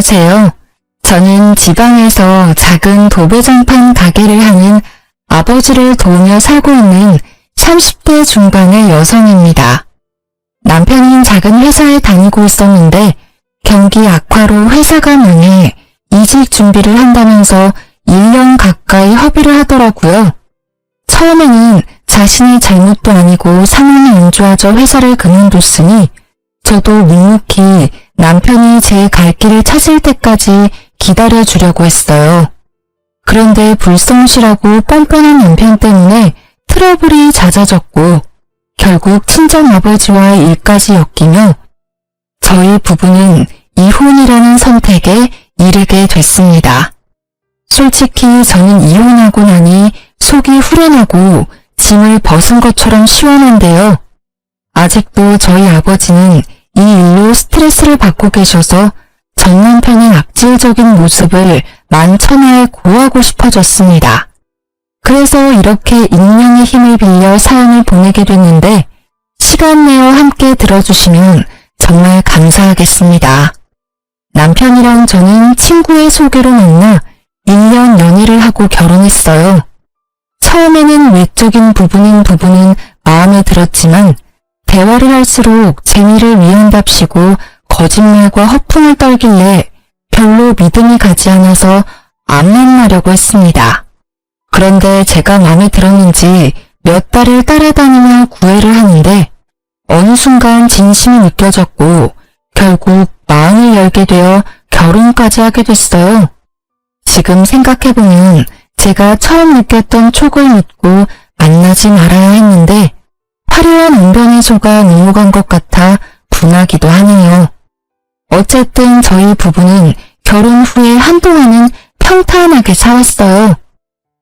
안녕하세요. 저는 지방에서 작은 도배장판 가게를 하는 아버지를 도우며 살고 있는 30대 중반의 여성입니다. 남편은 작은 회사에 다니고 있었는데 경기 악화로 회사가 망해 이직 준비를 한다면서 1년 가까이 허비를 하더라고요. 처음에는 자신의 잘못도 아니고 상황이 안 좋아져 회사를 그만뒀으니 저도 묵묵히 남편이 제 갈 길을 찾을 때까지 기다려주려고 했어요. 그런데 불성실하고 뻔뻔한 남편 때문에 트러블이 잦아졌고 결국 친정아버지와 일까지 엮이며 저희 부부는 이혼이라는 선택에 이르게 됐습니다. 솔직히 저는 이혼하고 나니 속이 후련하고 짐을 벗은 것처럼 시원한데요. 아직도 저희 아버지는 이 일로 스트레스를 받고 계셔서 전 남편의 악질적인 모습을 만천하에 고하고 싶어졌습니다. 그래서 이렇게 익명의 힘을 빌려 사연을 보내게 됐는데 시간 내어 함께 들어주시면 정말 감사하겠습니다. 남편이랑 저는 친구의 소개로 만나 1년 연애를 하고 결혼했어요. 처음에는 외적인 부분인 부분은 마음에 들었지만 대화를 할수록 재미를 위한답시고 거짓말과 허풍을 떨길래 별로 믿음이 가지 않아서 안 만나려고 했습니다. 그런데 제가 마음에 들었는지 몇 달을 따라다니며 구애를 하는데 어느 순간 진심이 느껴졌고 결국 마음을 열게 되어 결혼까지 하게 됐어요. 지금 생각해보면 제가 처음 느꼈던 촉을 믿고 만나지 말아야 했는데 화려한 웅변의 소가 넘어간 것 같아 분하기도 하네요. 어쨌든 저희 부부는 결혼 후에 한동안은 평탄하게 살았어요.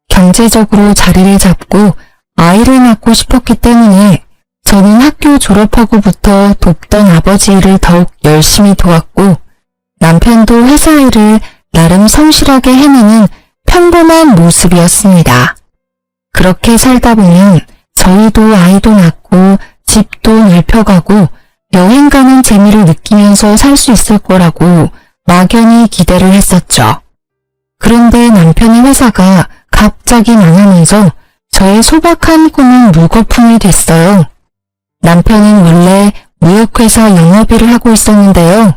경제적으로 자리를 잡고 아이를 낳고 싶었기 때문에 저는 학교 졸업하고부터 돕던 아버지 일을 더욱 열심히 도왔고 남편도 회사 일을 나름 성실하게 해내는 평범한 모습이었습니다. 그렇게 살다 보면 저희도 아이도 낳고 집도 넓혀가고 여행 가는 재미를 느끼면서 살 수 있을 거라고 막연히 기대를 했었죠. 그런데 남편의 회사가 갑자기 망하면서 저의 소박한 꿈은 물거품이 됐어요. 남편은 원래 무역회사 영업일을 하고 있었는데요.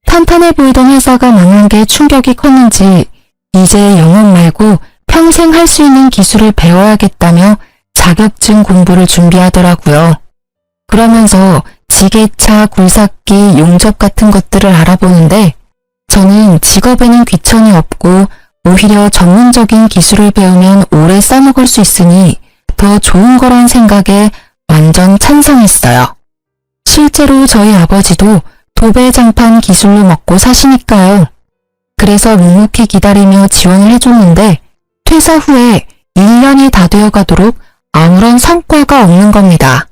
탄탄해 보이던 회사가 망한 게 충격이 컸는지 이제 영업 말고 평생 할 수 있는 기술을 배워야겠다며 자격증 공부를 준비하더라고요. 그러면서 지게차, 굴삭기, 용접 같은 것들을 알아보는데 저는 직업에는 귀천이 없고 오히려 전문적인 기술을 배우면 오래 써먹을 수 있으니 더 좋은 거란 생각에 완전 찬성했어요. 실제로 저희 아버지도 도배장판 기술로 먹고 사시니까요. 그래서 묵묵히 기다리며 지원을 해줬는데 퇴사 후에 1년이 다 되어가도록 아무런 성과가 없는 겁니다.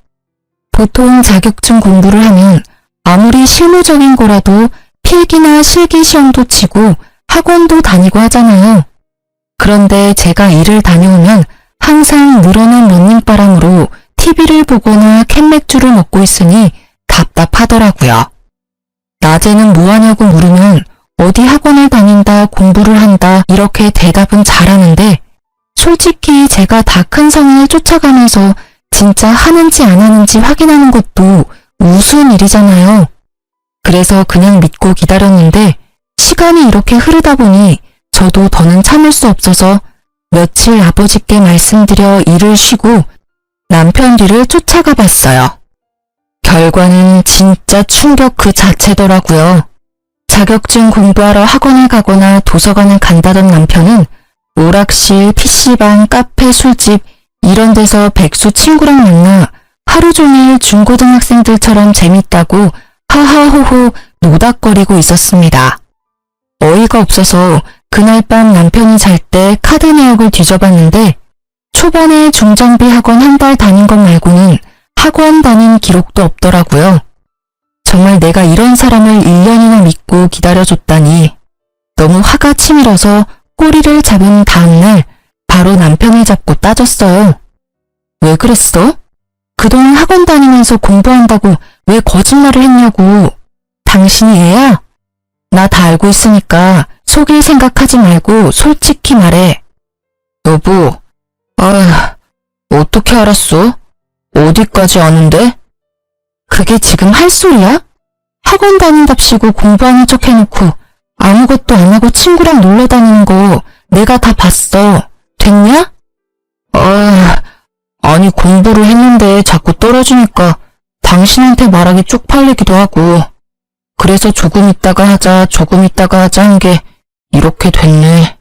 보통 자격증 공부를 하면 아무리 실무적인 거라도 필기나 실기 시험도 치고 학원도 다니고 하잖아요. 그런데 제가 일을 다녀오면 항상 늘어난 런닝바람으로 TV를 보거나 캔맥주를 먹고 있으니 답답하더라고요. 낮에는 뭐 하냐고 물으면 어디 학원을 다닌다, 공부를 한다 이렇게 대답은 잘하는데 솔직히 제가 다 큰 성인을 쫓아가면서 진짜 하는지 안 하는지 확인하는 것도 우스운 일이잖아요. 그래서 그냥 믿고 기다렸는데 시간이 이렇게 흐르다 보니 저도 더는 참을 수 없어서 며칠 아버지께 말씀드려 일을 쉬고 남편 뒤를 쫓아가 봤어요. 결과는 진짜 충격 그 자체더라고요. 자격증 공부하러 학원을 가거나 도서관을 간다던 남편은 오락실, PC방, 카페, 술집 이런 데서 백수 친구랑 만나 하루 종일 중고등학생들처럼 재밌다고 하하호호 노닥거리고 있었습니다. 어이가 없어서 그날 밤 남편이 잘 때 카드 내역을 뒤져봤는데 초반에 중장비 학원 한 달 다닌 것 말고는 학원 다닌 기록도 없더라고요. 정말 내가 이런 사람을 1년이나 믿고 기다려줬다니 너무 화가 치밀어서 꼬리를 잡은 다음날 바로 남편을 잡고 따졌어요. 왜 그랬어? 그동안 학원 다니면서 공부한다고 왜 거짓말을 했냐고. 당신이 애야? 나 다 알고 있으니까 속일 생각하지 말고 솔직히 말해. 여보, 어떻게 알았어? 어디까지 아는데? 그게 지금 할 소리야? 학원 다닌답시고 공부하는 척 해놓고 아무것도 안 하고 친구랑 놀러 다니는 거 내가 다 봤어. 됐냐? 아니 공부를 했는데 자꾸 떨어지니까 당신한테 말하기 쪽팔리기도 하고 그래서 조금 있다가 하자 한 게 이렇게 됐네.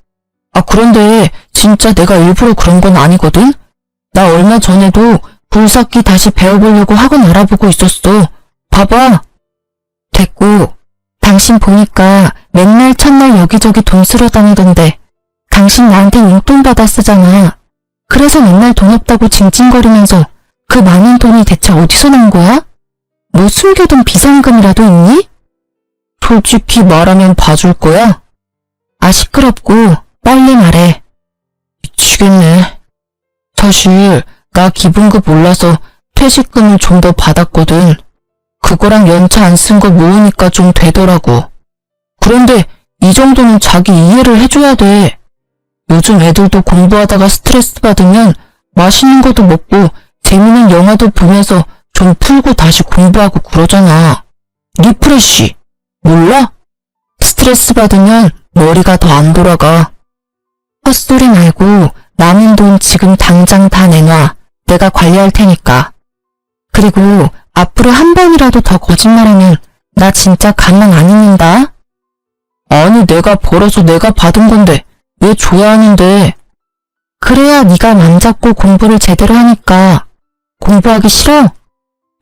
그런데 진짜 내가 일부러 그런 건 아니거든? 나 얼마 전에도 굴삭기 다시 배워보려고 학원 알아보고 있었어. 봐봐. 됐고, 당신 보니까 맨날 첫날 여기저기 돈 쓰러 다니던데 당신 나한테 용돈 받아 쓰잖아. 그래서 맨날 돈 없다고 징징거리면서 그 많은 돈이 대체 어디서 난 거야? 뭐 숨겨둔 비상금이라도 있니? 솔직히 말하면 봐줄 거야? 시끄럽고 빨리 말해. 미치겠네. 사실 나 기본급 올라서 퇴직금을 좀 더 받았거든. 그거랑 연차 안 쓴 거 모으니까 좀 되더라고. 그런데 이 정도는 자기 이해를 해줘야 돼. 요즘 애들도 공부하다가 스트레스 받으면 맛있는 것도 먹고 재밌는 영화도 보면서 좀 풀고 다시 공부하고 그러잖아. 리프레쉬. 몰라? 스트레스 받으면 머리가 더 안 돌아가. 헛소리 말고 남은 돈 지금 당장 다 내놔. 내가 관리할 테니까. 그리고 앞으로 한 번이라도 더 거짓말하면 나 진짜 가만 안 있는다. 아니 내가 벌어서 내가 받은 건데 왜 줘야 하는데. 그래야 네가 맘 잡고 공부를 제대로 하니까. 공부하기 싫어?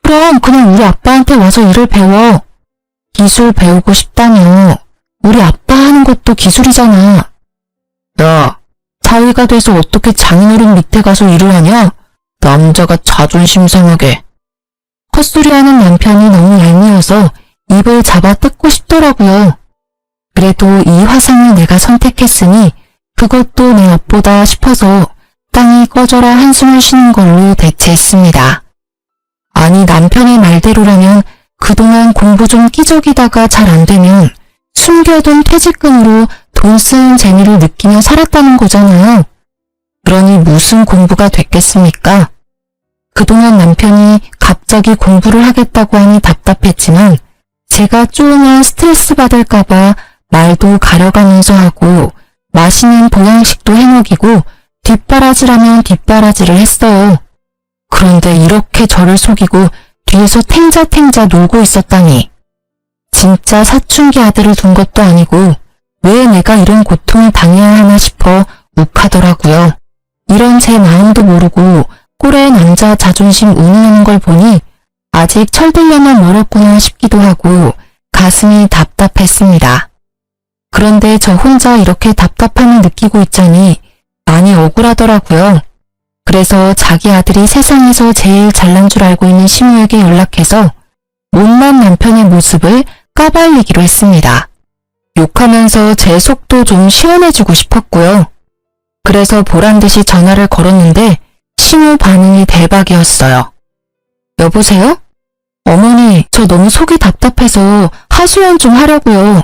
그럼 그냥 우리 아빠한테 와서 일을 배워. 기술 배우고 싶다며. 우리 아빠 하는 것도 기술이잖아. 야, 사위가 돼서 어떻게 장인어른 밑에 가서 일을 하냐? 남자가 자존심 상하게. 헛소리하는 남편이 너무 얄미워서 입을 잡아 뜯고 싶더라고요. 그래도 이 화상을 내가 선택했으니 그것도 내 업보다 싶어서 땅이 꺼져라 한숨을 쉬는 걸로 대체했습니다. 아니 남편의 말대로라면 그동안 공부 좀 끼적이다가 잘 안 되면 숨겨둔 퇴직금으로 돈 쓰는 재미를 느끼며 살았다는 거잖아요. 그러니 무슨 공부가 됐겠습니까? 그동안 남편이 갑자기 공부를 하겠다고 하니 답답했지만 제가 쪼으면 스트레스 받을까봐 말도 가려가면서 하고 맛있는 보양식도 해먹이고 뒷바라지라면 뒷바라지를 했어요. 그런데 이렇게 저를 속이고 뒤에서 탱자탱자 놀고 있었다니. 진짜 사춘기 아들을 둔 것도 아니고 왜 내가 이런 고통을 당해야 하나 싶어 욱하더라고요. 이런 제 마음도 모르고 꼴의 남자 자존심 운운하는 걸 보니 아직 철들려면 멀었구나 싶기도 하고 가슴이 답답했습니다. 그런데 저 혼자 이렇게 답답함을 느끼고 있자니 많이 억울하더라고요. 그래서 자기 아들이 세상에서 제일 잘난 줄 알고 있는 시무에게 연락해서 못난 남편의 모습을 까발리기로 했습니다. 욕하면서 제 속도 좀 시원해지고 싶었고요. 그래서 보란듯이 전화를 걸었는데 시무 반응이 대박이었어요. 여보세요? 어머니, 저 너무 속이 답답해서 하소연 좀 하려고요.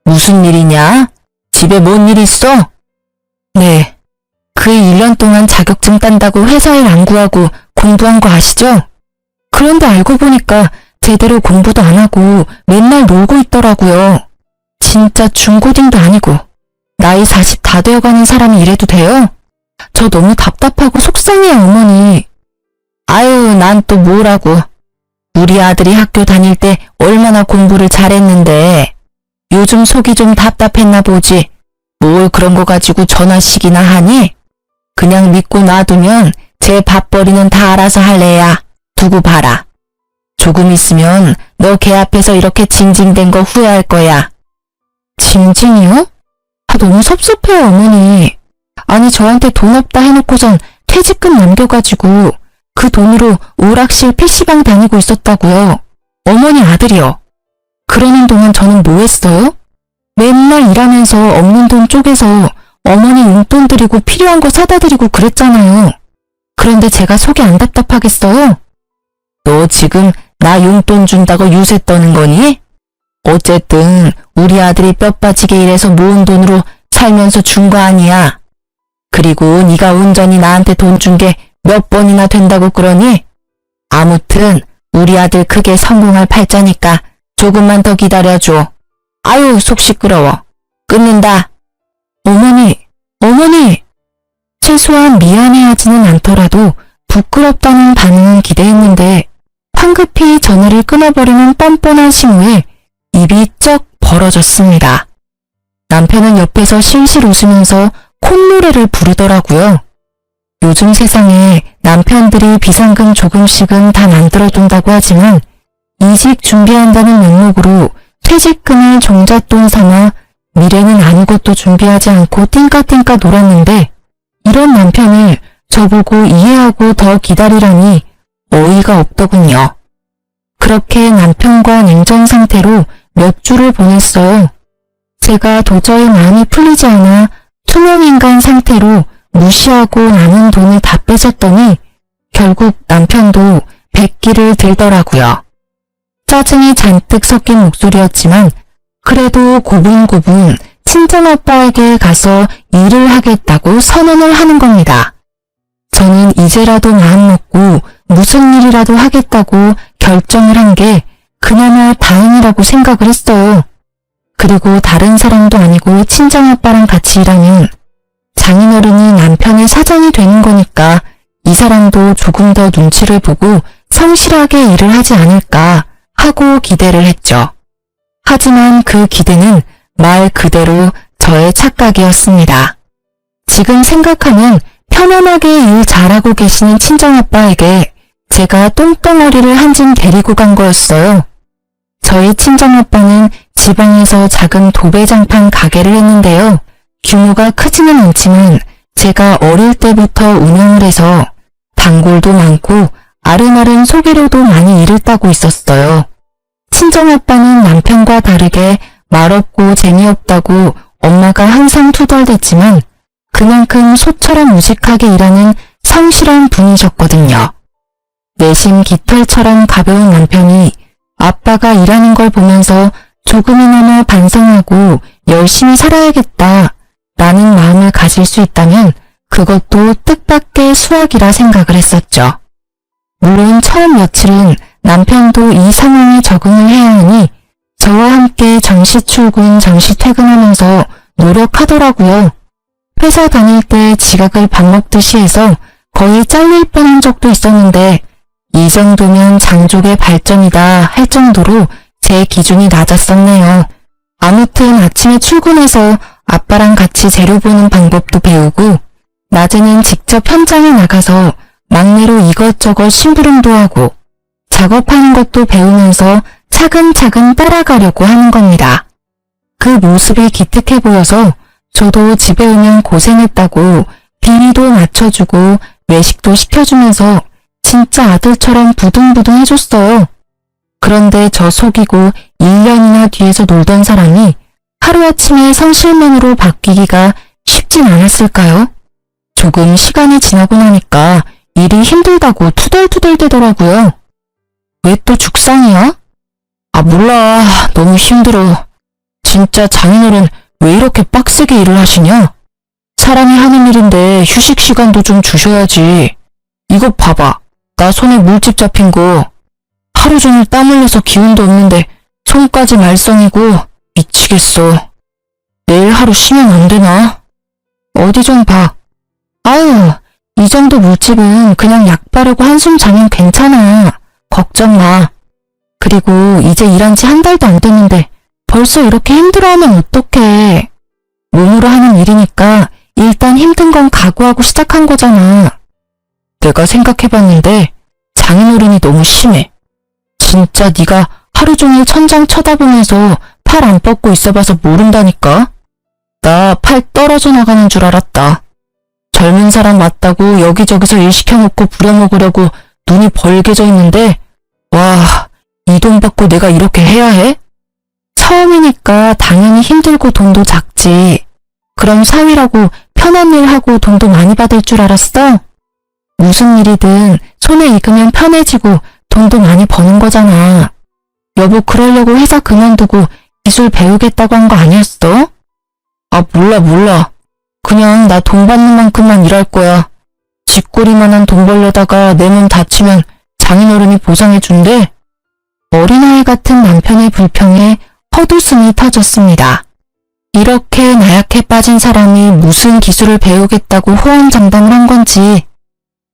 무슨 일이냐? 집에 뭔 일 있어? 네. 그 1년 동안 자격증 딴다고 회사 일 안 구하고 공부한 거 아시죠? 그런데 알고 보니까 제대로 공부도 안 하고 맨날 놀고 있더라고요. 진짜 중고딩도 아니고 나이 40 다 되어가는 사람이 이래도 돼요? 저 너무 답답하고 속상해요, 어머니. 아유, 난 또 뭐라고. 우리 아들이 학교 다닐 때 얼마나 공부를 잘했는데 요즘 속이 좀 답답했나 보지. 뭘 그런 거 가지고 전화씩이나 하니? 그냥 믿고 놔두면 제 밥벌이는 다 알아서 할래야. 두고 봐라. 조금 있으면 너 걔 앞에서 이렇게 징징댄 거 후회할 거야. 징징이요? 너무 섭섭해요, 어머니. 아니 저한테 돈 없다 해놓고선 퇴직금 남겨가지고 그 돈으로 오락실 PC방 다니고 있었다고요. 어머니 아들이요. 그러는 동안 저는 뭐 했어요? 맨날 일하면서 없는 돈 쪼개서 어머니 용돈 드리고 필요한 거 사다 드리고 그랬잖아요. 그런데 제가 속이 안 답답하겠어요? 너 지금 나 용돈 준다고 유세 떠는 거니? 어쨌든 우리 아들이 뼈 빠지게 일해서 모은 돈으로 살면서 준 거 아니야. 그리고 네가 온전히 나한테 돈 준 게 몇 번이나 된다고 그러니? 아무튼 우리 아들 크게 성공할 팔자니까 조금만 더 기다려줘. 아유, 속 시끄러워. 끊는다. 어머니. 최소한 미안해하지는 않더라도 부끄럽다는 반응은 기대했는데 황급히 전화를 끊어버리는 뻔뻔한 신호에 입이 쩍 벌어졌습니다. 남편은 옆에서 실실 웃으면서 콧노래를 부르더라고요. 요즘 세상에 남편들이 비상금 조금씩은 다 만들어둔다고 하지만 이직 준비한다는 명목으로 퇴직금을 종잣돈 삼아 미래는 아무것도 준비하지 않고 띵까띵까 놀았는데 이런 남편을 저보고 이해하고 더 기다리라니 어이가 없더군요. 그렇게 남편과 냉전 상태로 몇 주를 보냈어요. 제가 도저히 마음이 풀리지 않아 투명인간 상태로 무시하고 남은 돈을 다 뺏었더니 결국 남편도 백기를 들더라고요. 짜증이 잔뜩 섞인 목소리였지만 그래도 고분고분 친정아빠에게 가서 일을 하겠다고 선언을 하는 겁니다. 저는 이제라도 마음먹고 무슨 일이라도 하겠다고 결정을 한 게 그나마 다행이라고 생각을 했어요. 그리고 다른 사람도 아니고 친정아빠랑 같이 일하면 장인어른이 남편의 사장이 되는 거니까 이 사람도 조금 더 눈치를 보고 성실하게 일을 하지 않을까 하고 기대를 했죠. 하지만 그 기대는 말 그대로 저의 착각이었습니다. 지금 생각하면 편안하게 일 잘하고 계시는 친정아빠에게 제가 똥덩어리를 한 짐 데리고 간 거였어요. 저희 친정아빠는 지방에서 작은 도배장판 가게를 했는데요. 규모가 크지는 않지만 제가 어릴 때부터 운영을 해서 단골도 많고 아름아름 소개료도 많이 일을 따고 있었어요. 친정아빠는 남편과 다르게 말없고 재미없다고 엄마가 항상 투덜댔지만 그만큼 소처럼 우직하게 일하는 성실한 분이셨거든요. 내심 깃털처럼 가벼운 남편이 아빠가 일하는 걸 보면서 조금이나마 반성하고 열심히 살아야겠다 라는 마음을 가질 수 있다면 그것도 뜻밖의 수확이라 생각을 했었죠. 물론 처음 며칠은 남편도 이 상황에 적응을 해야 하니 저와 함께 정시 출근, 정시 퇴근하면서 노력하더라고요. 회사 다닐 때 지각을 밥 먹듯이 해서 거의 잘릴 뻔한 적도 있었는데 이 정도면 장족의 발전이다 할 정도로 제 기준이 낮았었네요. 아무튼 아침에 출근해서 아빠랑 같이 재료 보는 방법도 배우고 낮에는 직접 현장에 나가서 막내로 이것저것 심부름도 하고 작업하는 것도 배우면서 차근차근 따라가려고 하는 겁니다. 그 모습이 기특해 보여서 저도 집에 오면 고생했다고 비위도 맞춰주고 외식도 시켜주면서 진짜 아들처럼 부둥부둥 해줬어요. 그런데 저 속이고 1년이나 뒤에서 놀던 사람이 하루아침에 성실맨으로 바뀌기가 쉽진 않았을까요? 조금 시간이 지나고 나니까 일이 힘들다고 투덜투덜대더라고요. 왜 또 죽상이야? 아 몰라, 너무 힘들어. 진짜 장인어른 왜 이렇게 빡세게 일을 하시냐? 사람이 하는 일인데 휴식 시간도 좀 주셔야지. 이거 봐봐, 나 손에 물집 잡힌 거. 하루 종일 땀 흘려서 기운도 없는데 손까지 말썽이고 미치겠어. 내일 하루 쉬면 안 되나? 어디 좀 봐. 아유, 이 정도 물집은 그냥 약 바르고 한숨 자면 괜찮아. 걱정 마. 그리고 이제 일한 지 한 달도 안 됐는데 벌써 이렇게 힘들어하면 어떡해. 몸으로 하는 일이니까 일단 힘든 건 각오하고 시작한 거잖아. 내가 생각해봤는데 장인어른이 너무 심해. 진짜 네가 하루 종일 천장 쳐다보면서 팔 안 뻗고 있어봐서 모른다니까. 나 팔 떨어져 나가는 줄 알았다. 젊은 사람 맞다고 여기저기서 일 시켜놓고 부려먹으려고 눈이 벌게져 있는데 와, 이 돈 받고 내가 이렇게 해야 해? 처음이니까 당연히 힘들고 돈도 작지. 그럼 사위라고 편한 일 하고 돈도 많이 받을 줄 알았어? 무슨 일이든 손에 익으면 편해지고 돈도 많이 버는 거잖아. 여보, 그러려고 회사 그만두고 기술 배우겠다고 한 거 아니었어? 아, 몰라. 그냥 나 돈 받는 만큼만 일할 거야. 쥐꼬리만한 돈 벌려다가 내 몸 다치면 장인어른이 보상해준대. 어린아이 같은 남편의 불평에 헛웃음이 터졌습니다. 이렇게 나약해 빠진 사람이 무슨 기술을 배우겠다고 호언장담을 한 건지,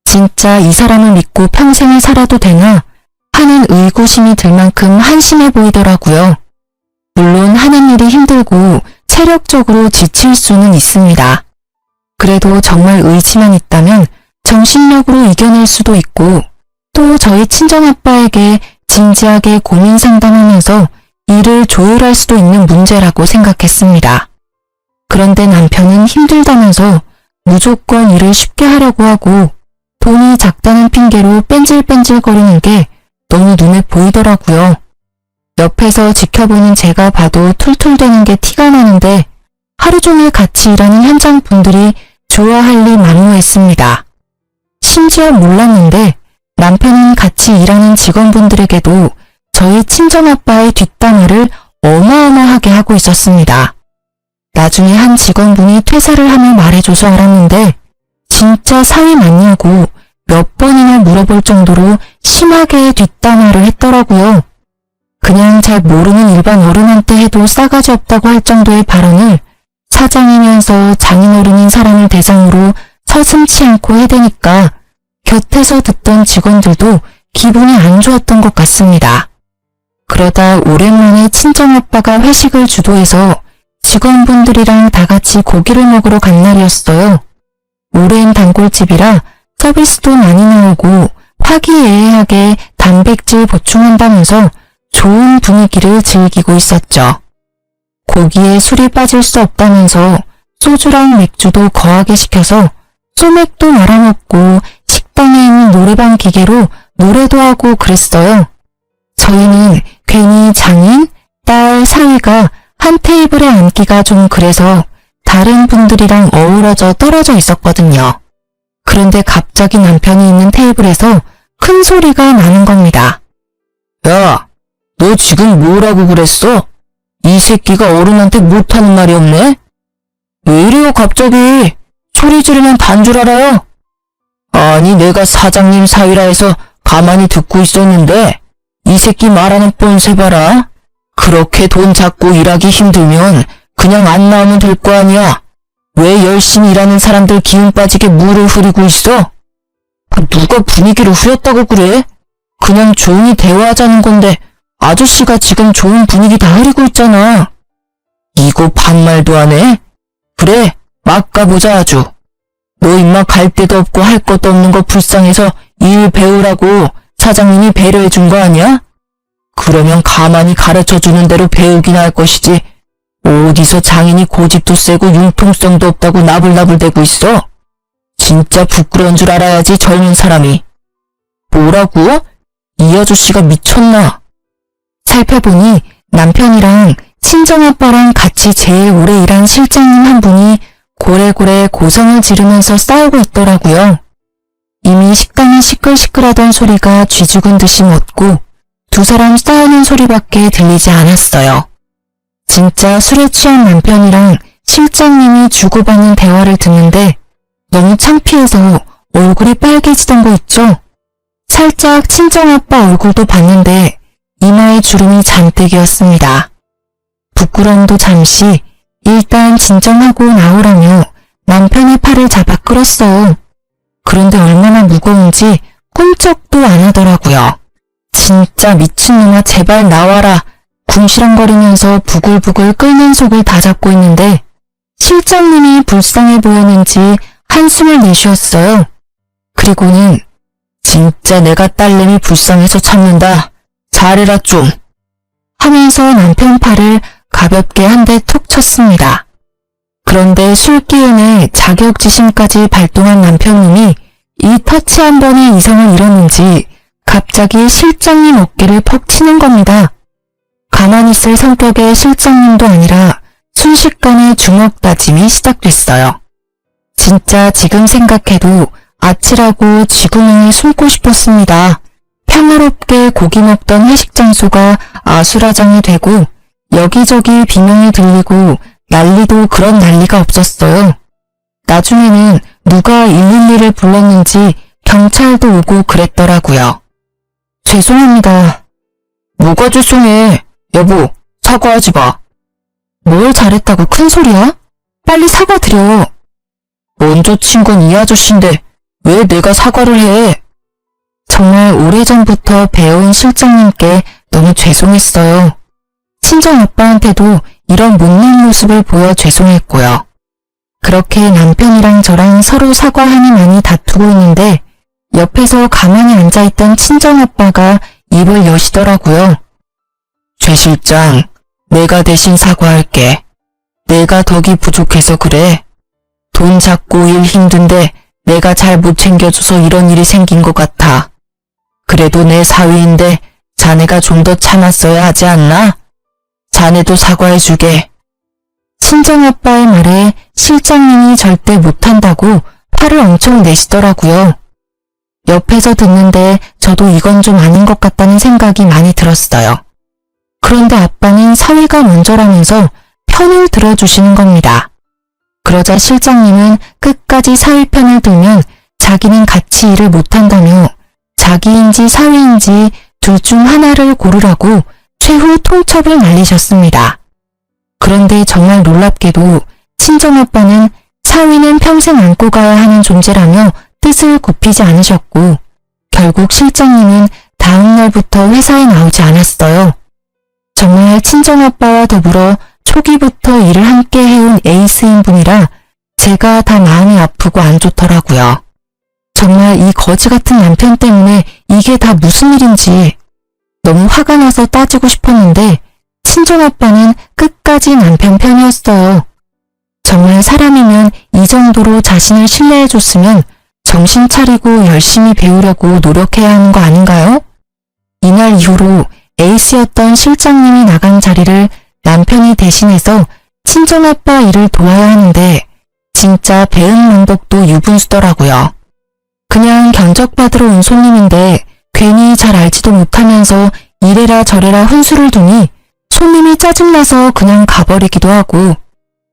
진짜 이 사람을 믿고 평생을 살아도 되나 하는 의구심이 들 만큼 한심해 보이더라고요. 물론 하는 일이 힘들고 체력적으로 지칠 수는 있습니다. 그래도 정말 의지만 있다면 정신력으로 이겨낼 수도 있고, 또 저희 친정아빠에게 진지하게 고민 상담하면서 일을 조율할 수도 있는 문제라고 생각했습니다. 그런데 남편은 힘들다면서 무조건 일을 쉽게 하려고 하고 돈이 작다는 핑계로 뺀질뺀질거리는 게 너무 눈에 보이더라고요. 옆에서 지켜보는 제가 봐도 툴툴대는 게 티가 나는데 하루 종일 같이 일하는 현장 분들이 좋아할 리 만무했습니다. 심지어 몰랐는데 남편은 같이 일하는 직원분들에게도 저희 친정아빠의 뒷담화를 어마어마하게 하고 있었습니다. 나중에 한 직원분이 퇴사를 하며 말해줘서 알았는데 진짜 사위 맞냐고 몇 번이나 물어볼 정도로 심하게 뒷담화를 했더라고요. 그냥 잘 모르는 일반 어른한테 해도 싸가지 없다고 할 정도의 발언을 사장이면서 장인어른인 사람을 대상으로 서슴지 않고 해대니까 곁에서 듣던 직원들도 기분이 안 좋았던 것 같습니다. 그러다 오랜만에 친정아빠가 회식을 주도해서 직원분들이랑 다 같이 고기를 먹으러 간 날이었어요. 오랜 단골집이라 서비스도 많이 나오고 화기애애하게 단백질 보충한다면서 좋은 분위기를 즐기고 있었죠. 고기에 술이 빠질 수 없다면서 소주랑 맥주도 거하게 시켜서 소맥도 말아먹고 식당에 있는 노래방 기계로 노래도 하고 그랬어요. 저희는 괜히 장인, 딸, 사위가 한 테이블에 앉기가 좀 그래서 다른 분들이랑 어우러져 떨어져 있었거든요. 그런데 갑자기 남편이 있는 테이블에서 큰 소리가 나는 겁니다. 야, 너 지금 뭐라고 그랬어? 이 새끼가 어른한테 못하는 말이 없네? 왜 이래요 갑자기? 소리 지르면 단 줄 알아요? 아니 내가 사장님 사위라 해서 가만히 듣고 있었는데 이 새끼 말하는 뻔세 봐라. 그렇게 돈 잡고 일하기 힘들면 그냥 안 나오면 될 거 아니야. 왜 열심히 일하는 사람들 기운 빠지게 물을 흐리고 있어? 누가 분위기를 흐렸다고 그래? 그냥 조용히 대화하자는 건데 아저씨가 지금 좋은 분위기 다 흐리고 있잖아. 이거 반말도 안 해? 그래, 막 가보자 아주. 너 임마 갈 데도 없고 할 것도 없는 거 불쌍해서 일 배우라고 사장님이 배려해 준 거 아니야? 그러면 가만히 가르쳐주는 대로 배우긴 할 것이지. 어디서 장인이 고집도 세고 융통성도 없다고 나불나불대고 있어? 진짜 부끄러운 줄 알아야지 젊은 사람이. 뭐라고? 이 아저씨가 미쳤나? 살펴보니 남편이랑 친정아빠랑 같이 제일 오래 일한 실장님 한 분이 고래고래 고성을 지르면서 싸우고 있더라고요. 이미 식당이 시끌시끌하던 소리가 쥐죽은 듯이 멎고 두 사람 싸우는 소리밖에 들리지 않았어요. 진짜 술에 취한 남편이랑 실장님이 주고받는 대화를 듣는데 너무 창피해서 얼굴이 빨개지던 거 있죠? 살짝 친정아빠 얼굴도 봤는데 이마에 주름이 잔뜩이었습니다. 부끄러움도 잠시 일단 진정하고 나오라며 남편의 팔을 잡아 끌었어요. 그런데 얼마나 무거운지 꿈쩍도 안 하더라고요. 진짜 미친놈아 제발 나와라. 궁시렁거리면서 부글부글 끓는 속을 다 잡고 있는데 실장님이 불쌍해 보였는지 한숨을 내쉬었어요. 그리고는 진짜 내가 딸내미 불쌍해서 참는다. 잘해라 좀. 하면서 남편 팔을 가볍게 한 대 톡 쳤습니다. 그런데 술 기운에 자격지심까지 발동한 남편님이 이 터치 한 번에 이성을 잃었는지 갑자기 실장님 어깨를 퍽 치는 겁니다. 가만히 있을 성격의 실장님도 아니라 순식간에 주먹 다짐이 시작됐어요. 진짜 지금 생각해도 아찔하고 쥐구멍에 숨고 싶었습니다. 평화롭게 고기 먹던 회식 장소가 아수라장이 되고 여기저기 비명이 들리고 난리도 그런 난리가 없었어요. 나중에는 누가 112를 불렀는지 경찰도 오고 그랬더라고요. 죄송합니다. 뭐가 죄송해. 여보, 사과하지 마. 뭘 잘했다고 큰 소리야? 빨리 사과드려. 먼저 친 건 이 아저씨인데 왜 내가 사과를 해? 정말 오래전부터 배운 실장님께 너무 죄송했어요. 친정아빠한테도 이런 못난 모습을 보여 죄송했고요. 그렇게 남편이랑 저랑 서로 사과하니 많이 다투고 있는데 옆에서 가만히 앉아있던 친정아빠가 입을 여시더라고요. 최 실장, 내가 대신 사과할게. 내가 덕이 부족해서 그래. 돈 잡고 일 힘든데 내가 잘 못 챙겨줘서 이런 일이 생긴 것 같아. 그래도 내 사위인데 자네가 좀 더 참았어야 하지 않나? 자네도 사과해주게. 친정아빠의 말에 실장님이 절대 못한다고 화를 엄청 내시더라고요. 옆에서 듣는데 저도 이건 좀 아닌 것 같다는 생각이 많이 들었어요. 그런데 아빠는 사위가 먼저라면서 편을 들어주시는 겁니다. 그러자 실장님은 끝까지 사위 편을 들면 자기는 같이 일을 못한다며 자기인지 사위인지 둘 중 하나를 고르라고 최후 통첩을 날리셨습니다. 그런데 정말 놀랍게도 친정아빠는 사위는 평생 안고 가야 하는 존재라며 뜻을 굽히지 않으셨고 결국 실장님은 다음 날부터 회사에 나오지 않았어요. 정말 친정아빠와 더불어 초기부터 일을 함께 해온 에이스인 분이라 제가 다 마음이 아프고 안 좋더라고요. 정말 이 거지 같은 남편 때문에 이게 다 무슨 일인지 너무 화가 나서 따지고 싶었는데 친정아빠는 끝까지 남편 편이었어요. 정말 사람이면 이 정도로 자신을 신뢰해줬으면 정신 차리고 열심히 배우려고 노력해야 하는 거 아닌가요? 이날 이후로 에이스였던 실장님이 나간 자리를 남편이 대신해서 친정아빠 일을 도와야 하는데 진짜 배은망덕도 유분수더라고요. 그냥 견적받으러 온 손님인데 괜히 잘 알지도 못하면서 이래라 저래라 훈수를 두니 손님이 짜증나서 그냥 가버리기도 하고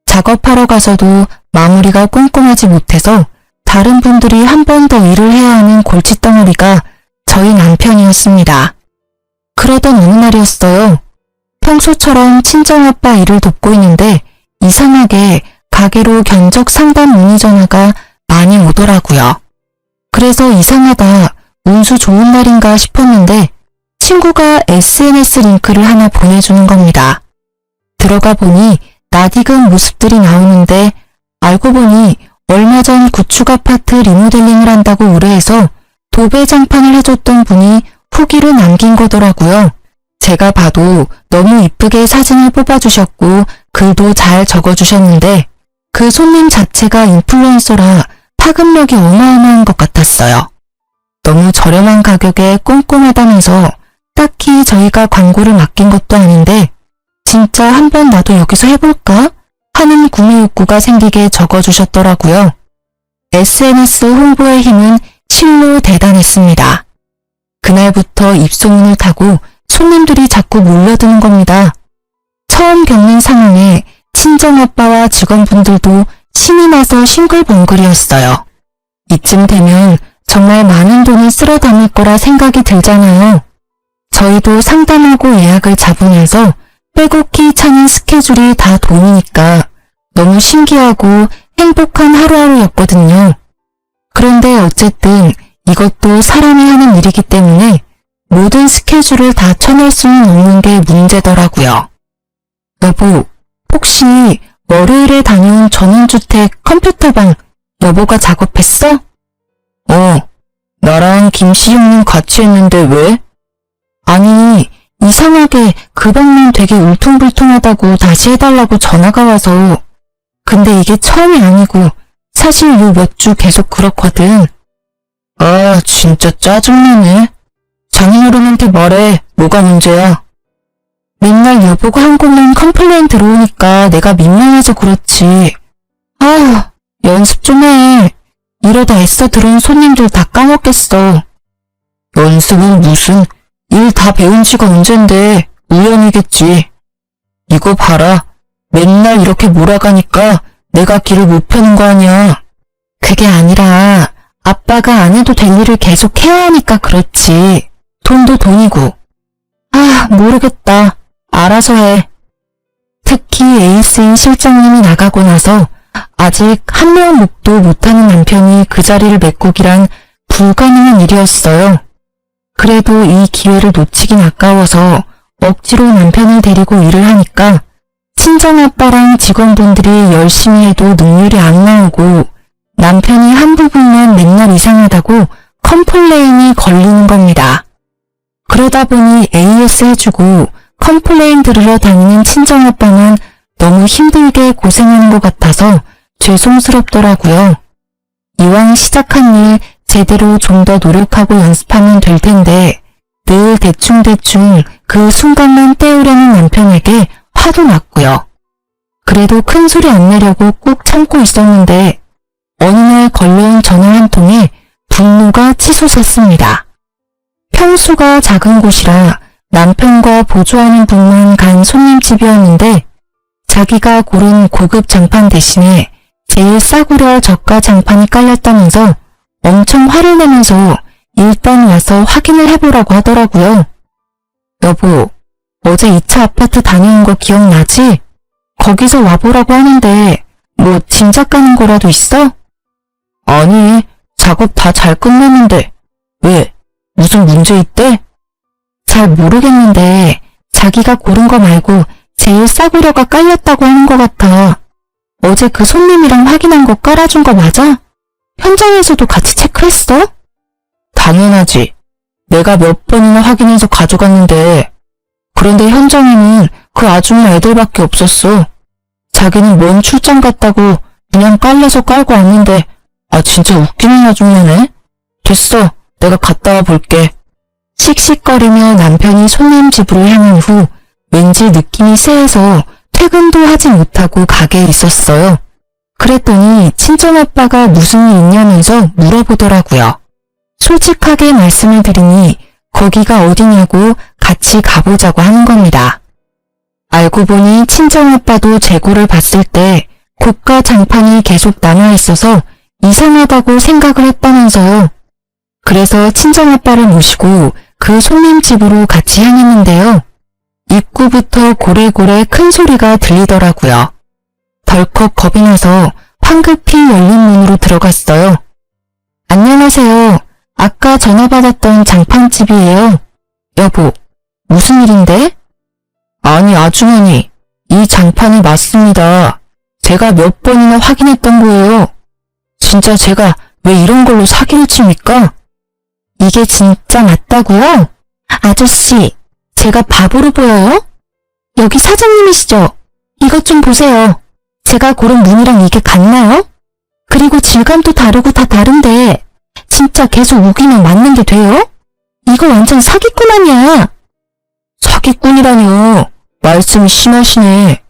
작업하러 가서도 마무리가 꼼꼼하지 못해서 다른 분들이 한 번 더 일을 해야 하는 골칫덩어리가 저희 남편이었습니다. 그러던 어느 날이었어요. 평소처럼 친정아빠 일을 돕고 있는데 이상하게 가게로 견적 상담 문의 전화가 많이 오더라고요. 그래서 이상하다, 운수 좋은 날인가 싶었는데 친구가 SNS 링크를 하나 보내주는 겁니다. 들어가 보니 낯익은 모습들이 나오는데 알고 보니 얼마 전 구축 아파트 리모델링을 한다고 의뢰해서 도배장판을 해줬던 분이 후기를 남긴 거더라고요. 제가 봐도 너무 이쁘게 사진을 뽑아주셨고 글도 잘 적어주셨는데 그 손님 자체가 인플루언서라 파급력이 어마어마한 것 같았어요. 너무 저렴한 가격에 꼼꼼하다면서 딱히 저희가 광고를 맡긴 것도 아닌데 진짜 한번 나도 여기서 해볼까? 하는 구매 욕구가 생기게 적어주셨더라고요. SNS 홍보의 힘은 실로 대단했습니다. 그날부터 입소문을 타고 손님들이 자꾸 몰려드는 겁니다. 처음 겪는 상황에 친정아빠와 직원분들도 신이 나서 싱글벙글이었어요. 이쯤 되면 정말 많은 돈을 쓸어 담을 거라 생각이 들잖아요. 저희도 상담하고 예약을 잡으면서 빼곡히 차는 스케줄이 다 돈이니까 너무 신기하고 행복한 하루하루였거든요. 그런데 어쨌든 이것도 사람이 하는 일이기 때문에 모든 스케줄을 다 쳐낼 수는 없는 게 문제더라고요. 여보, 혹시 월요일에 다녀온 전원주택 컴퓨터방 여보가 작업했어? 나랑 김씨 형님 같이 했는데 왜? 아니, 이상하게 그 방면 되게 울퉁불퉁하다고 다시 해달라고 전화가 와서. 근데 이게 처음이 아니고 사실 요 몇 주 계속 그렇거든. 아, 진짜 짜증나네. 장인어른한테 말해. 뭐가 문제야? 맨날 여보가 한 곳만 컴플레인 들어오니까 내가 민망해서 그렇지. 아휴, 연습 좀 해. 이러다 애써 들어온 손님들 다 까먹겠어. 연습은 무슨, 일 다 배운 지가 언젠데 우연이겠지. 이거 봐라. 맨날 이렇게 몰아가니까 내가 길을 못 펴는 거 아니야. 그게 아니라 아빠가 안 해도 될 일을 계속 해야 하니까 그렇지. 돈도 돈이고. 아, 모르겠다. 알아서 해. 특히 에이스인 실장님이 나가고 나서 아직 한 명 목도 못하는 남편이 그 자리를 메꾸기란 불가능한 일이었어요. 그래도 이 기회를 놓치긴 아까워서 억지로 남편을 데리고 일을 하니까 친정아빠랑 직원분들이 열심히 해도 능률이 안 나오고 남편이 한 부분만 맨날 이상하다고 컴플레인이 걸리는 겁니다. 그러다 보니 AS 해주고 컴플레인 들으러 다니는 친정아빠만 너무 힘들게 고생하는 것 같아서 죄송스럽더라고요. 이왕 시작한 일 제대로 좀 더 노력하고 연습하면 될 텐데 늘 대충대충 그 순간만 때우려는 남편에게 화도 났고요. 그래도 큰 소리 안 내려고 꾹 참고 있었는데 어느 날 걸려온 전화 한 통에 분노가 치솟았습니다. 평수가 작은 곳이라 남편과 보조하는 분만 간 손님집이었는데 자기가 고른 고급 장판 대신에 제일 싸구려 저가 장판이 깔렸다면서 엄청 화를 내면서 일단 와서 확인을 해보라고 하더라고요. 여보, 어제 2차 아파트 다녀온 거 기억나지? 거기서 와보라고 하는데 뭐 짐작 가는 거라도 있어? 아니, 작업 다 잘 끝났는데 왜? 무슨 문제 있대? 잘 모르겠는데 자기가 고른 거 말고 제일 싸구려가 깔렸다고 하는 것 같아. 어제 그 손님이랑 확인한 거 깔아준 거 맞아? 현장에서도 같이 체크했어? 당연하지. 내가 몇 번이나 확인해서 가져갔는데 그런데 현장에는 그 아줌마 애들밖에 없었어. 자기는 먼 출장 갔다고 그냥 깔려서 깔고 왔는데 아 진짜 웃기는 아줌마네. 됐어. 내가 갔다 와 볼게. 씩씩거리며 남편이 손님 집으로 향한 후 왠지 느낌이 쎄해서 퇴근도 하지 못하고 가게에 있었어요. 그랬더니 친정아빠가 무슨 일 있냐면서 물어보더라고요. 솔직하게 말씀을 드리니 거기가 어디냐고 같이 가보자고 하는 겁니다. 알고 보니 친정아빠도 재고를 봤을 때 고가 장판이 계속 남아있어서 이상하다고 생각을 했다면서요. 그래서 친정아빠를 모시고 그 손님 집으로 같이 향했는데요. 입구부터 고래고래 큰 소리가 들리더라고요. 덜컥 겁이 나서 황급히 열린 문으로 들어갔어요. 안녕하세요. 아까 전화 받았던 장판집이에요. 여보, 무슨 일인데? 아니 아주머니, 이 장판이 맞습니다. 제가 몇 번이나 확인했던 거예요. 진짜 제가 왜 이런 걸로 사기를 칩니까? 이게 진짜 맞다고요? 아저씨, 제가 바보로 보여요? 여기 사장님이시죠? 이것 좀 보세요. 제가 고른 무늬랑 이게 같나요? 그리고 질감도 다르고 다 다른데 진짜 계속 우기면 맞는 게 돼요? 이거 완전 사기꾼 아니야. 사기꾼이라뇨. 말씀이 심하시네.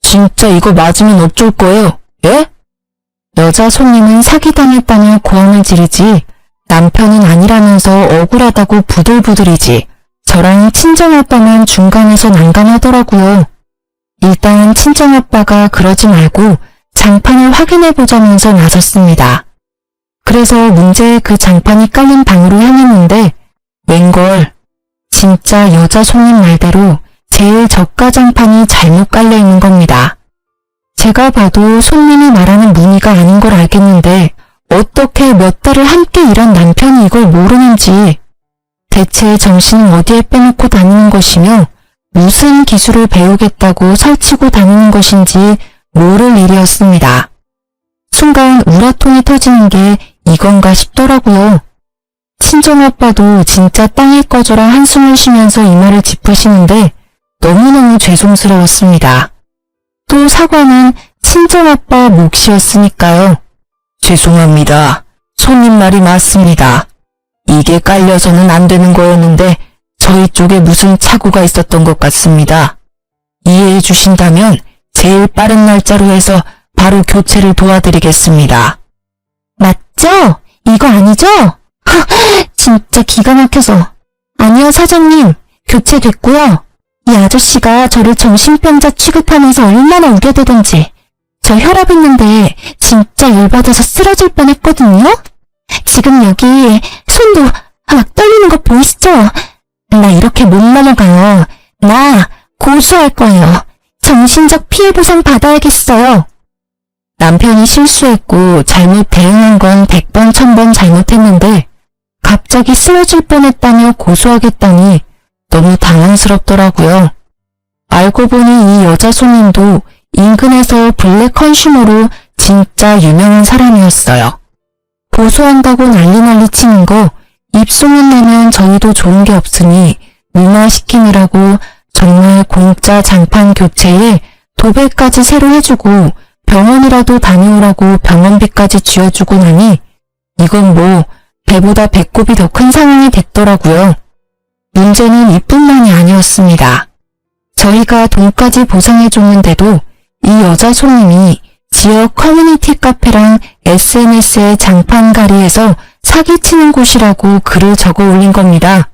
진짜 이거 맞으면 어쩔 거예요? 예? 여자 손님은 사기당했다며 고함을 지르지 남편은 아니라면서 억울하다고 부들부들이지 저랑 친정아빠만 중간에서 난감하더라고요. 일단 친정아빠가 그러지 말고 장판을 확인해보자면서 나섰습니다. 그래서 문제의 그 장판이 깔린 방으로 향했는데 웬걸 진짜 여자 손님 말대로 제일 저가 장판이 잘못 깔려있는 겁니다. 제가 봐도 손님이 말하는 무늬가 아닌 걸 알겠는데 어떻게 몇 달을 함께 일한 남편이 이걸 모르는지 대체 정신을 어디에 빼놓고 다니는 것이며 무슨 기술을 배우겠다고 설치고 다니는 것인지 모를 일이었습니다. 순간 우라통이 터지는 게 이건가 싶더라고요. 친정아빠도 진짜 땅에 꺼져라 한숨을 쉬면서 이 말을 짚으시는데 너무너무 죄송스러웠습니다. 또 사과는 친정아빠 몫이었으니까요. 죄송합니다. 손님 말이 맞습니다. 이게 깔려서는 안 되는 거였는데 저희 쪽에 무슨 착오가 있었던 것 같습니다. 이해해 주신다면 제일 빠른 날짜로 해서 바로 교체를 도와드리겠습니다. 맞죠? 이거 아니죠? 진짜 기가 막혀서. 아니요, 사장님. 교체됐고요. 이 아저씨가 저를 정신병자 취급하면서 얼마나 우겨대던지. 저 혈압 있는데 진짜 열받아서 쓰러질 뻔했거든요. 지금 여기 손도 막 떨리는 거 보이시죠? 나 이렇게 못 넘어가요. 나 고소할 거예요. 정신적 피해 보상 받아야겠어요. 남편이 실수했고 잘못 대응한 건 100번 1000번 잘못했는데 갑자기 쓰러질 뻔했다며 고소하겠다니 너무 당황스럽더라고요. 알고 보니 이 여자 손님도 인근에서 블랙 컨슈머로 진짜 유명한 사람이었어요. 고소한다고 난리 치는 거 입소문 나면 저희도 좋은 게 없으니 무마시키느라고 정말 공짜 장판 교체에 도배까지 새로 해주고 병원이라도 다녀오라고 병원비까지 쥐어주고 나니 이건 뭐 배보다 배꼽이 더 큰 상황이 됐더라고요. 문제는 이뿐만이 아니었습니다. 저희가 돈까지 보상해줬는데도 이 여자 손님이 지역 커뮤니티 카페랑 SNS에 장판가리에서 사기치는 곳이라고 글을 적어 올린 겁니다.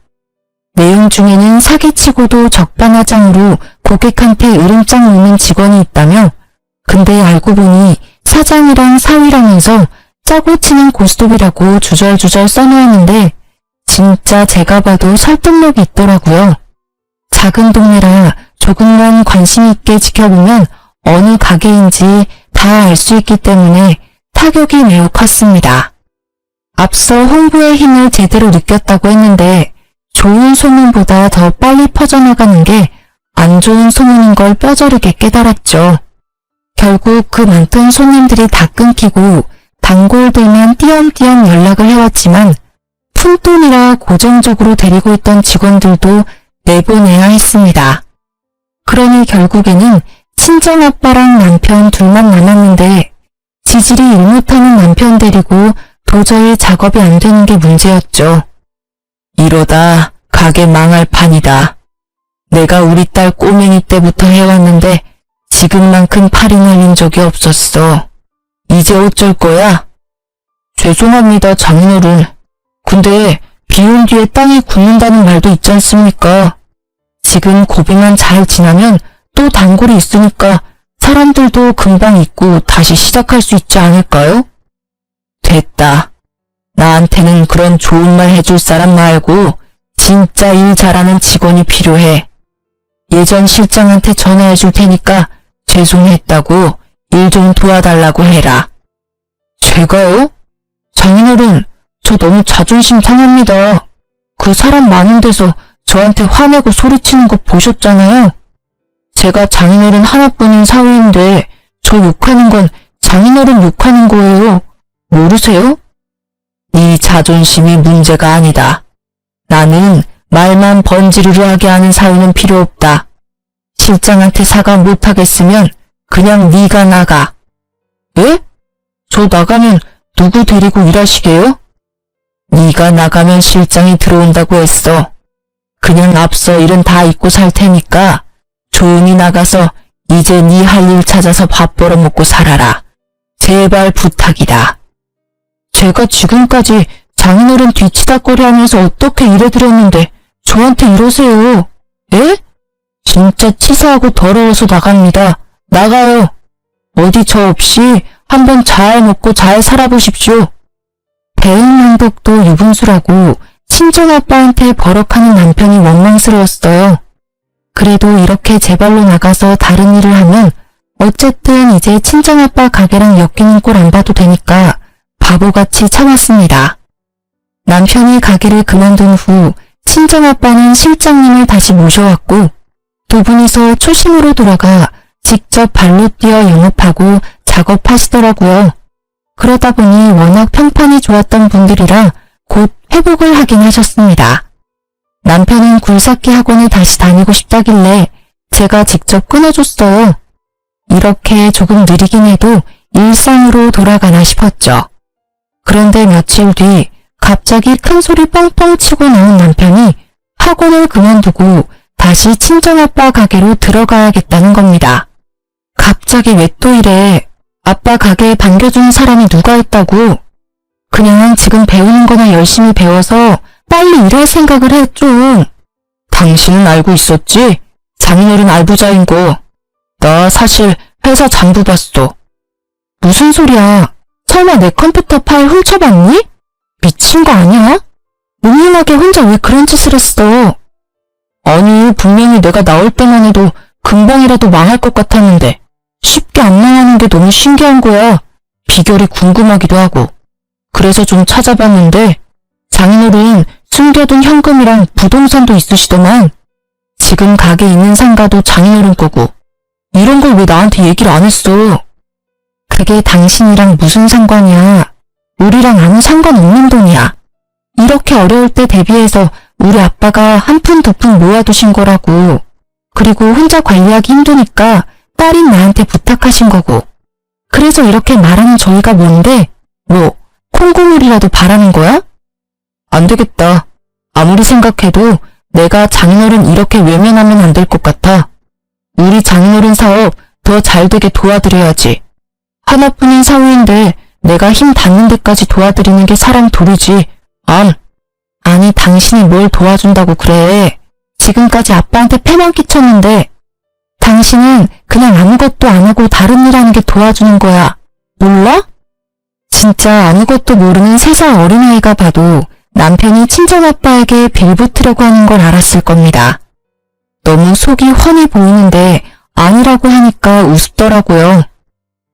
내용 중에는 사기치고도 적반하장으로 고객한테 으름장 놓는 직원이 있다며 근데 알고 보니 사장이랑 사위라면서 짜고 치는 고스톱이라고 주절주절 써놓았는데 진짜 제가 봐도 설득력이 있더라고요. 작은 동네라 조금만 관심 있게 지켜보면 어느 가게인지 다 알 수 있기 때문에 타격이 매우 컸습니다. 앞서 홍보의 힘을 제대로 느꼈다고 했는데 좋은 소문보다 더 빨리 퍼져나가는 게 안 좋은 소문인 걸 뼈저리게 깨달았죠. 결국 그 많던 손님들이 다 끊기고 단골들만 띄엄띄엄 연락을 해왔지만 푼돈이라 고정적으로 데리고 있던 직원들도 내보내야 했습니다. 그러니 결국에는 친정아빠랑 남편 둘만 남았는데 지질이 일 못하는 남편 데리고 도저히 작업이 안 되는 게 문제였죠. 이러다 가게 망할 판이다. 내가 우리 딸 꼬맹이 때부터 해왔는데 지금만큼 팔이 날린 적이 없었어. 이제 어쩔 거야? 죄송합니다, 장인어른. 근데 비 온 뒤에 땅이 굳는다는 말도 있지 않습니까? 지금 고비만 잘 지나면 또 단골이 있으니까 사람들도 금방 잊고 다시 시작할 수 있지 않을까요? 됐다. 나한테는 그런 좋은 말 해줄 사람 말고 진짜 일 잘하는 직원이 필요해. 예전 실장한테 전화해 줄 테니까 죄송했다고 일 좀 도와달라고 해라. 제가요? 장인어른, 저 너무 자존심 상합니다. 그 사람 많은 데서 저한테 화내고 소리치는 거 보셨잖아요. 제가 장인어른 하나뿐인 사위인데 저 욕하는 건 장인어른 욕하는 거예요. 모르세요? 네 자존심이 문제가 아니다. 나는 말만 번지르르하게 하는 사위는 필요 없다. 실장한테 사과 못하겠으면 그냥 네가 나가. 예? 저 나가면 누구 데리고 일하시게요? 네가 나가면 실장이 들어온다고 했어. 그냥 앞서 일은 다 잊고 살 테니까 조용히 나가서 이제 네 할 일 찾아서 밥 벌어먹고 살아라. 제발 부탁이다. 제가 지금까지 장인어른 뒤치다꺼리 하면서 어떻게 일해드렸는데 저한테 이러세요. 예? 진짜 치사하고 더러워서 나갑니다. 나가요. 어디 저 없이 한번 잘 먹고 잘 살아보십시오. 대응만복도 유분수라고 친정아빠한테 버럭하는 남편이 원망스러웠어요. 그래도 이렇게 제 발로 나가서 다른 일을 하면 어쨌든 이제 친정아빠 가게랑 엮이는 꼴 안 봐도 되니까 바보같이 참았습니다. 남편이 가게를 그만둔 후 친정아빠는 실장님을 다시 모셔왔고 두 분이서 초심으로 돌아가 직접 발로 뛰어 영업하고 작업하시더라고요. 그러다 보니 워낙 평판이 좋았던 분들이라 곧 회복을 하긴 하셨습니다. 남편은 굴삭기 학원에 다시 다니고 싶다길래 제가 직접 끊어줬어요. 이렇게 조금 느리긴 해도 일상으로 돌아가나 싶었죠. 그런데 며칠 뒤 갑자기 큰 소리 뻥뻥 치고 나온 남편이 학원을 그만두고 다시 친정아빠 가게로 들어가야겠다는 겁니다. 갑자기 왜 또 이래? 아빠 가게에 반겨주는 사람이 누가 있다고? 그냥 지금 배우는 거나 열심히 배워서 빨리 일할 생각을 해, 좀. 당신은 알고 있었지? 장인어른 알부자인 거. 나 사실 회사 장부 봤어. 무슨 소리야? 설마 내 컴퓨터 파일 훔쳐봤니? 미친 거 아니야? 묵묵하게 혼자 왜 그런 짓을 했어? 아니, 분명히 내가 나올 때만 해도 금방이라도 망할 것 같았는데 쉽게 안 망하는 게 너무 신기한 거야. 비결이 궁금하기도 하고. 그래서 좀 찾아봤는데 장인어른 숨겨둔 현금이랑 부동산도 있으시더만. 지금 가게 있는 상가도 장인어른 거고. 이런 걸 왜 나한테 얘기를 안 했어? 그게 당신이랑 무슨 상관이야? 우리랑 아무 상관없는 돈이야. 이렇게 어려울 때 대비해서 우리 아빠가 한 푼 두 푼 모아두신 거라고. 그리고 혼자 관리하기 힘드니까 딸인 나한테 부탁하신 거고. 그래서 이렇게 말하는 저희가 뭔데? 뭐 콩고물이라도 바라는 거야? 안 되겠다. 아무리 생각해도 내가 장인어른 이렇게 외면하면 안 될 것 같아. 우리 장인어른 사업 더 잘 되게 도와드려야지. 하나뿐인 사위인데 내가 힘 닿는 데까지 도와드리는 게 사람 도리지. 아니 당신이 뭘 도와준다고 그래. 지금까지 아빠한테 패만 끼쳤는데 당신은 그냥 아무것도 안 하고 다른 일 하는 게 도와주는 거야. 몰라? 진짜 아무것도 모르는 3살 어린아이가 봐도 남편이 친정아빠에게 빌붙으려고 하는 걸 알았을 겁니다. 너무 속이 훤히 보이는데 아니라고 하니까 우습더라고요.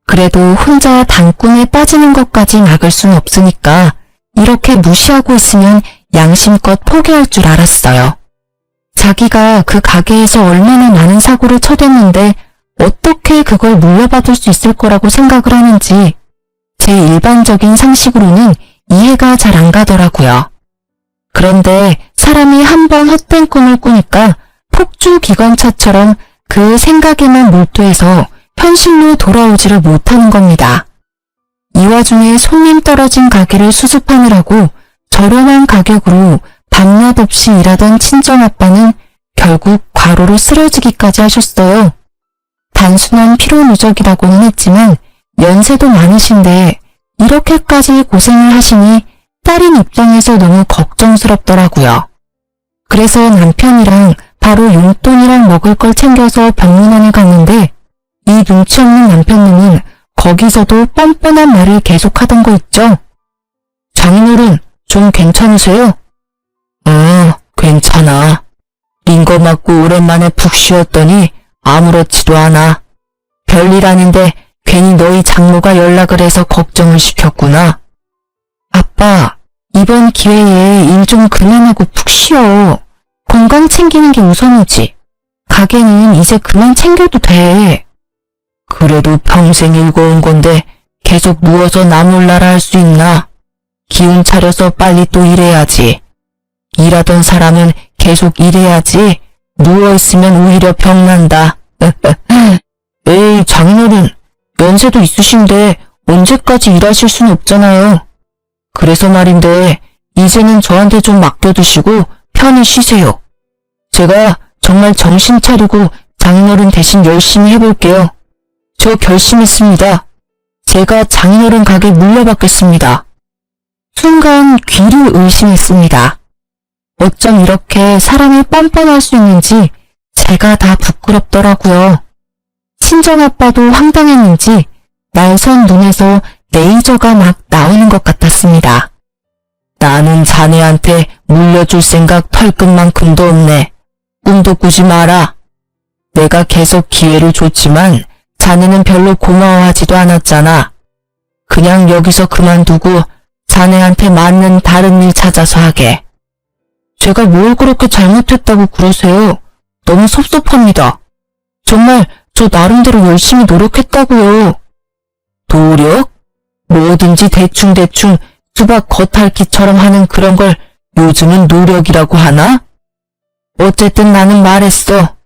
그래도 혼자 단꿈에 빠지는 것까지 막을 순 없으니까 이렇게 무시하고 있으면 양심껏 포기할 줄 알았어요. 자기가 그 가게에서 얼마나 많은 사고를 쳐댔는데 어떻게 그걸 물려받을 수 있을 거라고 생각을 하는지 제 일반적인 상식으로는 이해가 잘 안 가더라고요. 그런데 사람이 한번 헛된 꿈을 꾸니까 폭주기관차처럼 그 생각에만 몰두해서 현실로 돌아오지를 못하는 겁니다. 이 와중에 손님 떨어진 가게를 수습하느라고 저렴한 가격으로 밤낮 없이 일하던 친정아빠는 결국 과로로 쓰러지기까지 하셨어요. 단순한 피로 누적이라고는 했지만 연세도 많으신데 이렇게까지 고생을 하시니 딸인 입장에서 너무 걱정스럽더라고요. 그래서 남편이랑 바로 용돈이랑 먹을 걸 챙겨서 병문안에 갔는데 이 눈치 없는 남편님은 거기서도 뻔뻔한 말을 계속하던 거 있죠. 장인어른 좀 괜찮으세요? 괜찮아. 링거 맞고 오랜만에 푹 쉬었더니 아무렇지도 않아. 별일 아닌데 괜히 너희 장모가 연락을 해서 걱정을 시켰구나. 아빠, 이번 기회에 일 좀 그만하고 푹 쉬어. 건강 챙기는 게 우선이지. 가게는 이제 그만 챙겨도 돼. 그래도 평생 일궈온 건데 계속 누워서 나몰라라 할 수 있나? 기운 차려서 빨리 또 일해야지. 일하던 사람은 계속 일해야지. 누워있으면 오히려 병난다. 에이, 장인어른, 연세도 있으신데 언제까지 일하실 순 없잖아요. 그래서 말인데 이제는 저한테 좀 맡겨두시고 편히 쉬세요. 제가 정말 정신 차리고 장인어른 대신 열심히 해볼게요. 저 결심했습니다. 제가 장인어른 가게 물려받겠습니다. 순간 귀를 의심했습니다. 어쩜 이렇게 사람이 뻔뻔할 수 있는지 제가 다 부끄럽더라고요. 친정아빠도 황당했는지 날선 눈에서 레이저가 막 나오는 것 같았습니다. 나는 자네한테 물려줄 생각 털끝만큼도 없네. 꿈도 꾸지 마라. 내가 계속 기회를 줬지만 자네는 별로 고마워하지도 않았잖아. 그냥 여기서 그만두고 자네한테 맞는 다른 일 찾아서 하게. 제가 뭘 그렇게 잘못했다고 그러세요? 너무 섭섭합니다. 정말 저 나름대로 열심히 노력했다고요. 노력? 뭐든지 대충대충 수박 겉핥기처럼 하는 그런 걸 요즘은 노력이라고 하나? 어쨌든 나는 말했어.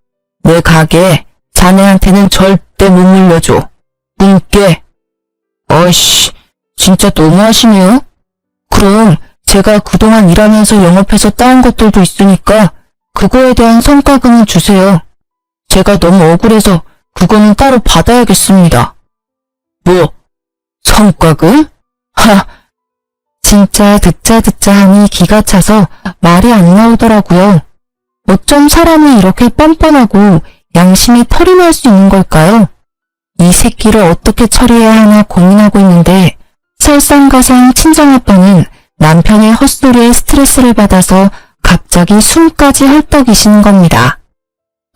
내 가게 자네한테는 절대 못 물려줘. 꿈깨. 어이씨, 진짜 너무하시네요. 그럼 제가 그동안 일하면서 영업해서 따온 것들도 있으니까 그거에 대한 성과금은 주세요. 제가 너무 억울해서 그거는 따로 받아야겠습니다. 뭐, 성과금? 듣자 하니 기가 차서 말이 안 나오더라고요. 어쩜 사람이 이렇게 뻔뻔하고 양심에 털이 날 수 있는 걸까요? 이 새끼를 어떻게 처리해야 하나 고민하고 있는데 설상가상 친정아빠는 남편의 헛소리에 스트레스를 받아서 갑자기 숨까지 헐떡이시는 겁니다.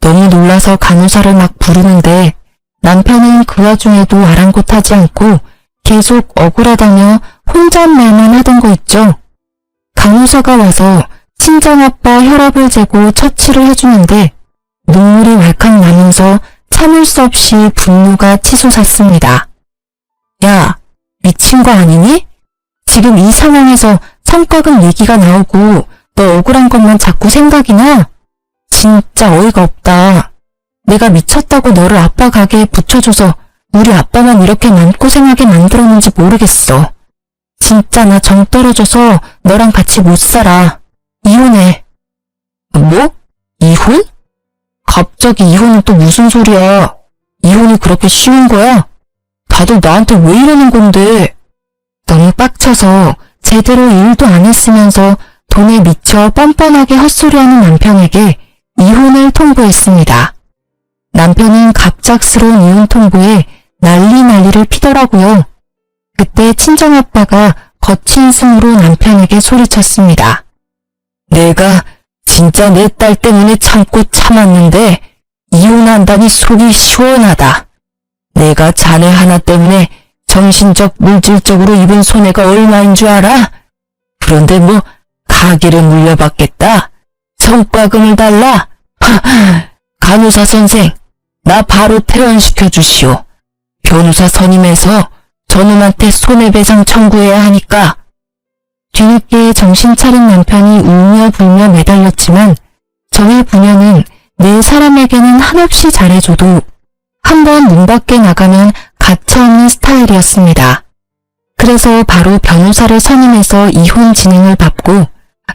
너무 놀라서 간호사를 막 부르는데 남편은 그 와중에도 아랑곳하지 않고 계속 억울하다며 혼잣말만 하던 거 있죠. 간호사가 와서 친정아빠 혈압을 재고 처치를 해주는데 눈물이 왈칵 나면서 참을 수 없이 분노가 치솟았습니다. 야, 미친 거 아니니? 지금 이 상황에서 성과금 얘기가 나오고 너 억울한 것만 자꾸 생각이 나? 진짜 어이가 없다. 내가 미쳤다고 너를 아빠 가게에 붙여줘서 우리 아빠만 이렇게 마음고생하게 만들었는지 모르겠어. 진짜 나 정 떨어져서 너랑 같이 못 살아. 이혼해. 뭐? 이혼? 갑자기 이혼은 또 무슨 소리야? 이혼이 그렇게 쉬운 거야? 다들 나한테 왜 이러는 건데? 너무 빡쳐서 제대로 일도 안 했으면서 돈에 미쳐 뻔뻔하게 헛소리하는 남편에게 이혼을 통보했습니다. 남편은 갑작스러운 이혼 통보에 난리를 피더라고요. 그때 친정아빠가 거친 숨으로 남편에게 소리쳤습니다. 내가 진짜 내 딸 때문에 참고 참았는데 이혼한다니 속이 시원하다. 내가 자네 하나 때문에 정신적, 물질적으로 입은 손해가 얼마인 줄 알아? 그런데 뭐 가게를 물려받겠다. 성과금을 달라. 간호사 선생, 나 바로 퇴원시켜 주시오. 변호사 선임해서 저놈한테 손해배상 청구해야 하니까. 뒤늦게 정신 차린 남편이 울며 불며 매달렸지만 저의 부녀는 내 사람에게는 한없이 잘해줘도 한번 문 밖에 나가면 가차없는 스타일이었습니다. 그래서 바로 변호사를 선임해서 이혼 진행을 밟고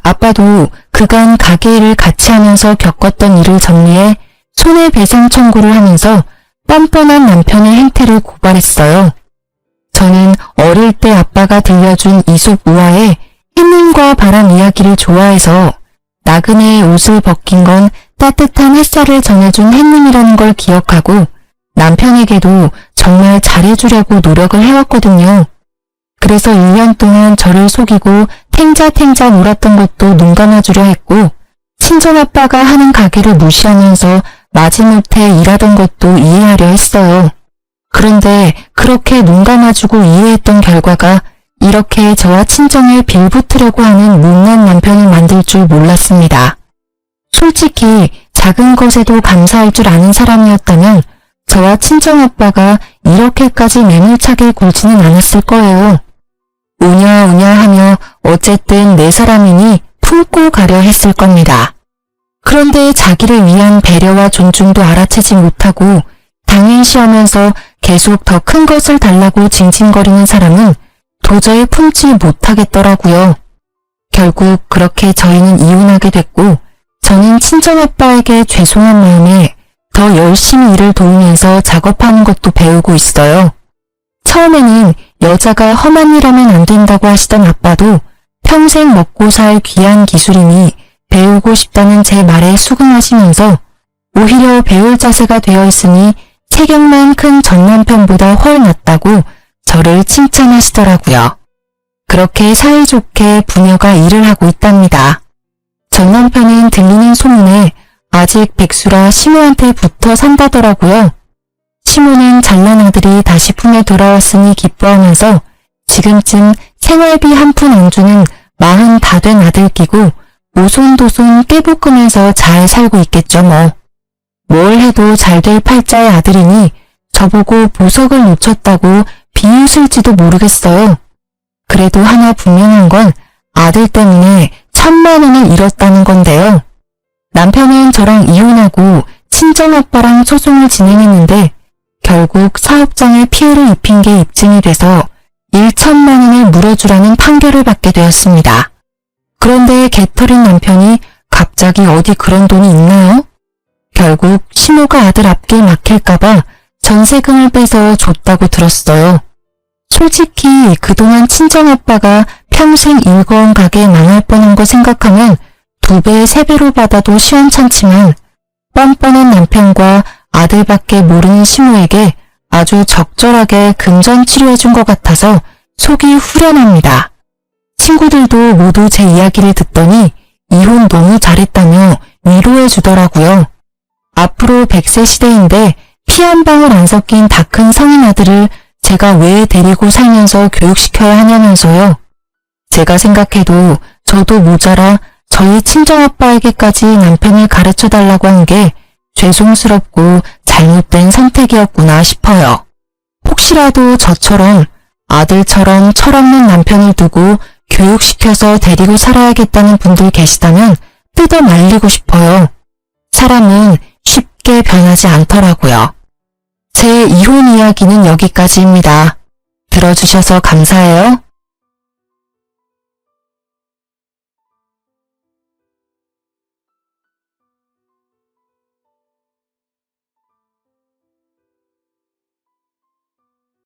아빠도 그간 가게 일을 같이 하면서 겪었던 일을 정리해 손해배상 청구를 하면서 뻔뻔한 남편의 행태를 고발했어요. 저는 어릴 때 아빠가 들려준 이솝 우화에 햇님과 바람 이야기를 좋아해서 나그네의 옷을 벗긴 건 따뜻한 햇살을 전해준 햇님이라는 걸 기억하고 남편에게도 정말 잘해주려고 노력을 해왔거든요. 그래서 1년 동안 저를 속이고 탱자탱자 놀았던 것도 눈 감아주려 했고 친정아빠가 하는 가게를 무시하면서 마지못해 일하던 것도 이해하려 했어요. 그런데 그렇게 눈 감아주고 이해했던 결과가 이렇게 저와 친정을 빌붙으려고 하는 못난 남편을 만들 줄 몰랐습니다. 솔직히 작은 것에도 감사할 줄 아는 사람이었다면 저와 친정아빠가 이렇게까지 매몰차게 굴지는 않았을 거예요. 우냐우냐 하며 어쨌든 내 사람이니 품고 가려 했을 겁니다. 그런데 자기를 위한 배려와 존중도 알아채지 못하고 당연시하면서 계속 더 큰 것을 달라고 징징거리는 사람은 도저히 품지 못하겠더라고요. 결국 그렇게 저희는 이혼하게 됐고 저는 친정아빠에게 죄송한 마음에 더 열심히 일을 도우면서 작업하는 것도 배우고 있어요. 처음에는 여자가 험한 일 하면 안 된다고 하시던 아빠도 평생 먹고 살 귀한 기술이니 배우고 싶다는 제 말에 수긍하시면서 오히려 배울 자세가 되어 있으니 체격만 큰 전 남편보다 훨 낫다고 저를 칭찬하시더라고요. 그렇게 사이좋게 부녀가 일을 하고 있답니다. 전 남편은 들리는 소문에 아직 백수라 시모한테 붙어 산다더라고요. 시모는 잘난 아들이 다시 품에 돌아왔으니 기뻐하면서 지금쯤 생활비 한 푼 안 주는 40 다 된 아들 끼고 오손도손 깨볶으면서 잘 살고 있겠죠 뭐. 뭘 해도 잘 될 팔자의 아들이니 저보고 보석을 놓쳤다고 비웃을지도 모르겠어요. 그래도 하나 분명한 건 아들 때문에 1000만 원을 잃었다는 건데요. 남편은 저랑 이혼하고 친정아빠랑 소송을 진행했는데 결국 사업장에 피해를 입힌 게 입증이 돼서 1,000만 원을 물어주라는 판결을 받게 되었습니다. 그런데 개털인 남편이 갑자기 어디 그런 돈이 있나요? 결국 시모가 아들 앞길 막힐까봐 전세금을 빼서 줬다고 들었어요. 솔직히 그동안 친정아빠가 평생 일거원 가게 망할 뻔한 거 생각하면 2배, 3배로 받아도 시원찮지만 뻔뻔한 남편과 아들밖에 모르는 시모에게 아주 적절하게 금전 치료해준 것 같아서 속이 후련합니다. 친구들도 모두 제 이야기를 듣더니 이혼 너무 잘했다며 위로해 주더라고요. 앞으로 100세 시대인데 피 한 방울 안 섞인 다 큰 성인 아들을 제가 왜 데리고 살면서 교육시켜야 하냐면서요. 제가 생각해도 저도 모자라 저희 친정아빠에게까지 남편을 가르쳐달라고 한 게 죄송스럽고 잘못된 선택이었구나 싶어요. 혹시라도 저처럼 아들처럼 철없는 남편을 두고 교육시켜서 데리고 살아야겠다는 분들 계시다면 뜯어 말리고 싶어요. 사람은 쉽게 변하지 않더라고요. 제 이혼 이야기는 여기까지입니다. 들어주셔서 감사해요.